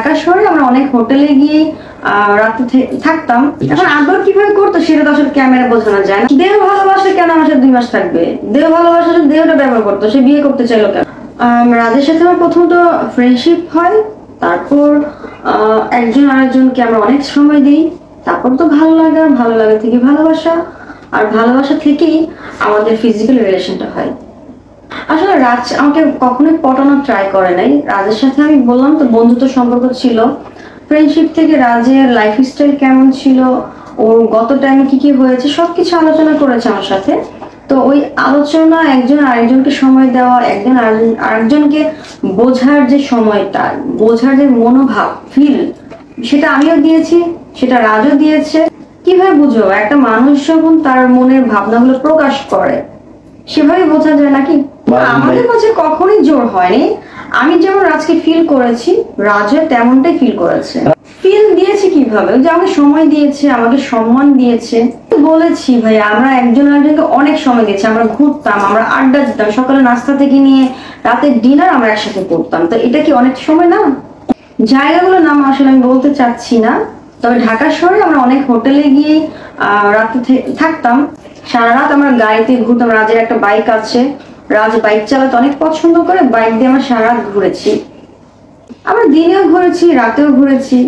ঢাকা শহরে আমরা অনেক হোটেলে গিয়ে রাতে থাকতাম। এখন আদর কিভাবে করতো সেটা তো আসলে ক্যামেরা বোঝানো যায় না। দেহ ভালোবাসে কেন আমার সাথে 2 মাস থাকবে? দেহ ভালোবাসা দেহটা ব্যবহার করতো, সে বিয়ে করতে চাইলো কেন? রাজের সাথে আমার প্রথমত ফ্রেন্ডশিপ হয়, তারপর একজন আরেকজনকে আমরা অনেক সময় দিই, তারপর তো ভালো লাগা থেকে ভালোবাসা, আর ভালোবাসা থেকেই আমাদের ফিজিক্যাল রিলেশনটা হয়। আসলে রাজ আমাকে কখনোই পটানোর ট্রাই করে নাই। রাজের সাথে আমি বললাম তো বন্ধুত্ব সম্পর্ক ছিল। ফ্রেন্ডশিপ থেকে রাজের লাইফস্টাইল কেমন ছিল, ওর গত টাইমে কি হয়েছে সবকিছু আলোচনা করেছে আমার সাথে। তো ওই আলোচনা, একজন আরেকজনকে সময় দেওয়া, একজন আরেকজনকে বোঝার যে সময়টা, বোঝার যে মনোভাব, ফিল, সেটা আমিও দিয়েছি, সেটা রাজও দিয়েছে। কিভাবে বুঝবো একটা মানুষ যখন তার মনের ভাবনাগুলো প্রকাশ করে সেভাবে বোঝা যায় নাকি? আমাদের মাঝে কখনোই জোর হয়নি। আমি যেমন রাজকে ফিল করেছি, রাজও তেমনটাই ফিল করেছে। ফিল দিয়েছি কিভাবে? যে আমাকে সময় দিয়েছে, আমাকে সম্মান দিয়েছে। বলেছি ভাই, আমরা একজন আরেকজনকে অনেক সময় দিয়েছি। আমরা ঘুরতাম, আমরা আড্ডা দিতাম, সকালে নাস্তা থেকে নিয়ে রাতের ডিনার আমরা একসাথে করতাম। তো এটা কি অনেক সময় না? জায়গাগুলোর নাম আসলে আমি বলতে চাচ্ছি না, তবে ঢাকা শহরে আমরা অনেক হোটেলে গিয়ে রাতে থাকতাম। সারা রাত আমরা গাড়িতে ঘুরতাম। রাজের একটা বাইক আছে, রাজ বাইক চালাতে অনেক পছন্দ করে, বাইক দিয়ে আমরা সারা রাত ঘুরেছি। আমরা দিনেও ঘুরেছি, রাতেও ঘুরেছি।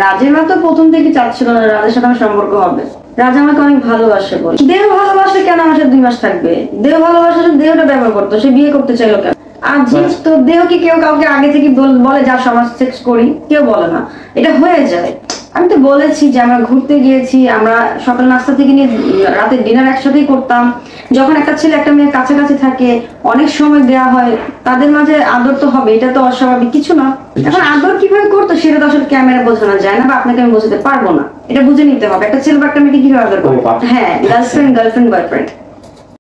রাজের মা তো প্রথম থেকে চাচ্ছিল না রাজের সাথে আমার সম্পর্ক হবে। রাজ আমাকে অনেক ভালোবাসে বলে। দেহ ভালোবাসে কেন আমার সাথে 2 মাস থাকবে? দেহ ভালোবাসা দেহটা ব্যবহার করতো, সে বিয়ে করতে চাইলো কেন? আর জিনিস তো দেহ কি কেউ কাউকে আগে থেকে বলে যা সমাজ সেক্স করি? কেউ বলে না, এটা হয়ে যায়। আমি তো বলেছি যে আমরা ঘুরতে গিয়েছি, আমরা সকাল নাস্তা থেকে নিয়ে রাতের ডিনার একসাথেই করতাম। যখন একটা ছেলে একটা মেয়ের কাছাকাছি থাকে, অনেক সময় দেওয়া হয়, তাদের মাঝে আদর তো হবে, এটা তো অস্বাভাবিক কিছু না। এখন আদর কিভাবে করতো সেটা তো আসলে ক্যামেরা বোঝানো যায় না, বা আপনাকে আমি বোঝাতে পারবো না। এটা বুঝে নিতে হবে একটা ছেলে বা একটা মেয়েকে কিভাবে আদর করে। হ্যাঁ, গার্লফ্রেন্ড বয়ফ্রেন্ড।